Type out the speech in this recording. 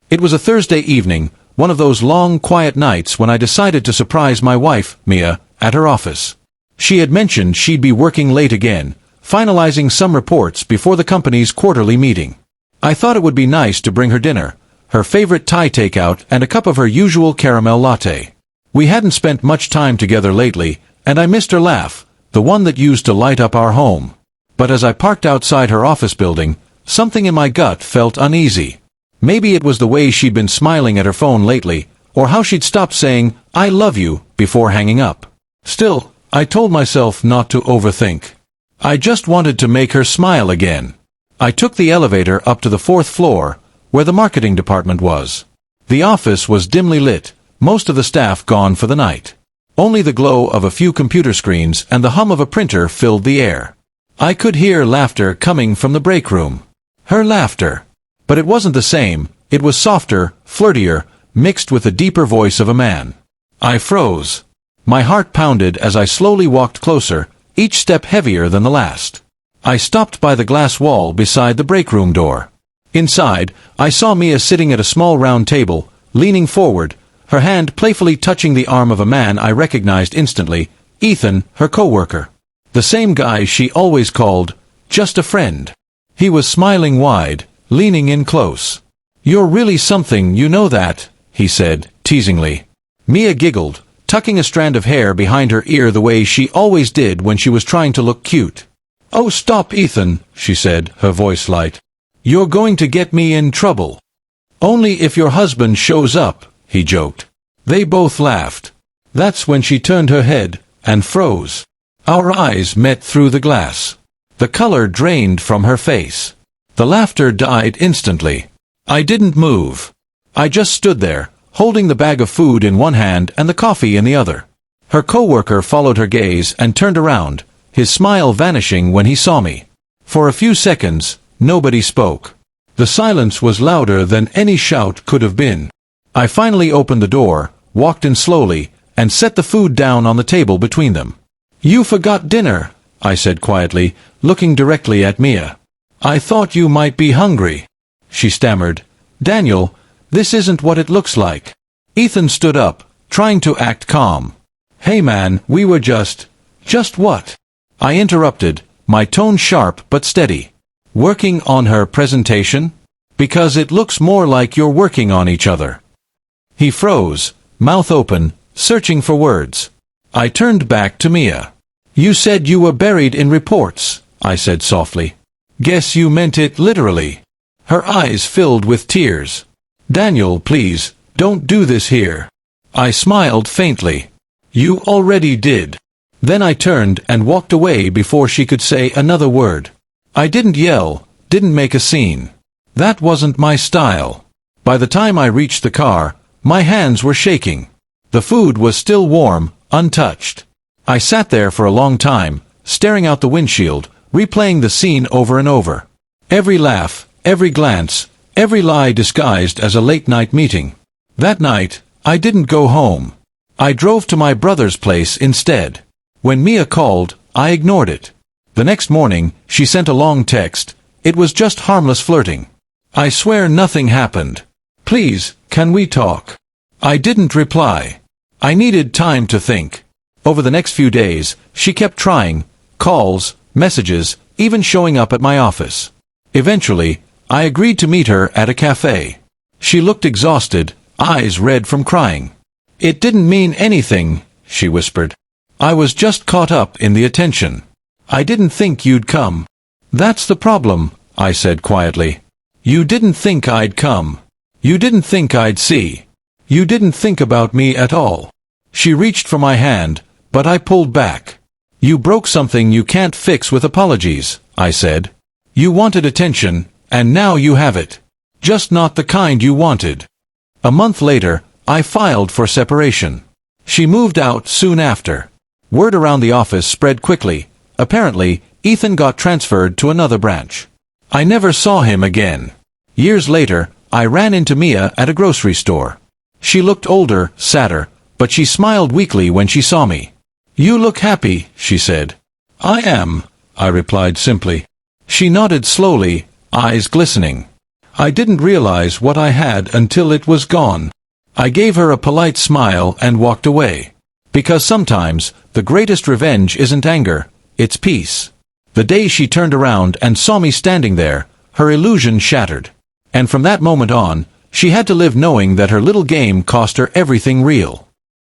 It was a Thursday evening, one of those long, quiet nights when I decided to surprise my wife, Mia, at her office. She had mentioned she'd be working late again, finalizing some reports before the company's quarterly meeting. I thought it would be nice to bring her dinner, her favorite Thai takeout and a cup of her usual caramel latte. We hadn't spent much time together lately, and I missed her laugh, the one that used to light up our home. But as I parked outside her office building, something in my gut felt uneasy. Maybe it was the way she'd been smiling at her phone lately, or how she'd stopped saying, "I love you," before hanging up. Still, I told myself not to overthink. I just wanted to make her smile again. I took the elevator up to the 4th floor, where the marketing department was. The office was dimly lit, most of the staff gone for the night. Only the glow of a few computer screens and the hum of a printer filled the air. I could hear laughter coming from the break room. Her laughter. But it wasn't the same, it was softer, flirtier, mixed with the deeper voice of a man. I froze. My heart pounded as I slowly walked closer, each step heavier than the last. I stopped by the glass wall beside the break room door. Inside, I saw Mia sitting at a small round table, leaning forward, her hand playfully touching the arm of a man I recognized instantly, Ethan, her coworker. The same guy she always called, just a friend. He was smiling wide, leaning in close. "You're really something, you know that," he said, teasingly. Mia giggled, tucking a strand of hair behind her ear the way she always did when she was trying to look cute. "Oh, stop, Ethan," she said, her voice light. "You're going to get me in trouble." "Only if your husband shows up," he joked. They both laughed. That's when she turned her head, and froze. Our eyes met through the glass. The color drained from her face. The laughter died instantly. I didn't move. I just stood there, holding the bag of food in one hand and the coffee in the other. Her coworker followed her gaze and turned around, his smile vanishing when he saw me. For a few seconds, nobody spoke. The silence was louder than any shout could have been. I finally opened the door, walked in slowly, and set the food down on the table between them. "You forgot dinner," I said quietly, looking directly at Mia. "I thought you might be hungry." She stammered, "Daniel, this isn't what it looks like." Ethan stood up, trying to act calm. "Hey man, we were just what?" I interrupted, my tone sharp but steady. "Working on her presentation? Because it looks more like you're working on each other." He froze, mouth open, searching for words. I turned back to Mia. "You said you were buried in reports," I said softly. "Guess you meant it literally." Her eyes filled with tears. "Daniel, please, don't do this here." I smiled faintly. "You already did." Then I turned and walked away before she could say another word. I didn't yell, didn't make a scene. That wasn't my style. By the time I reached the car, my hands were shaking. The food was still warm, untouched. I sat there for a long time, staring out the windshield, replaying the scene over and over. Every laugh, every glance, every lie disguised as a late-night meeting. That night, I didn't go home. I drove to my brother's place instead. When Mia called, I ignored it. The next morning, she sent a long text. It was just harmless flirting. "I swear nothing happened. Please, can we talk?" I didn't reply. I needed time to think. Over the next few days, she kept trying, calls, messages, even showing up at my office. Eventually, I agreed to meet her at a cafe. She looked exhausted, eyes red from crying. "It didn't mean anything," she whispered. "I was just caught up in the attention. I didn't think you'd come." "That's the problem," I said quietly. "You didn't think I'd come. You didn't think I'd see. You didn't think about me at all." She reached for my hand, but I pulled back. "You broke something you can't fix with apologies," I said. "You wanted attention, and now you have it. Just not the kind you wanted." A month later, I filed for separation. She moved out soon after. Word around the office spread quickly. Apparently, Ethan got transferred to another branch. I never saw him again. Years later, I ran into Mia at a grocery store. She looked older, sadder, but she smiled weakly when she saw me. "You look happy," she said. "I am," I replied simply. She nodded slowly, eyes glistening. I didn't realize what I had until it was gone. I gave her a polite smile and walked away. Because sometimes, the greatest revenge isn't anger, it's peace. The day she turned around and saw me standing there, her illusion shattered. And from that moment on, she had to live knowing that her little game cost her everything real.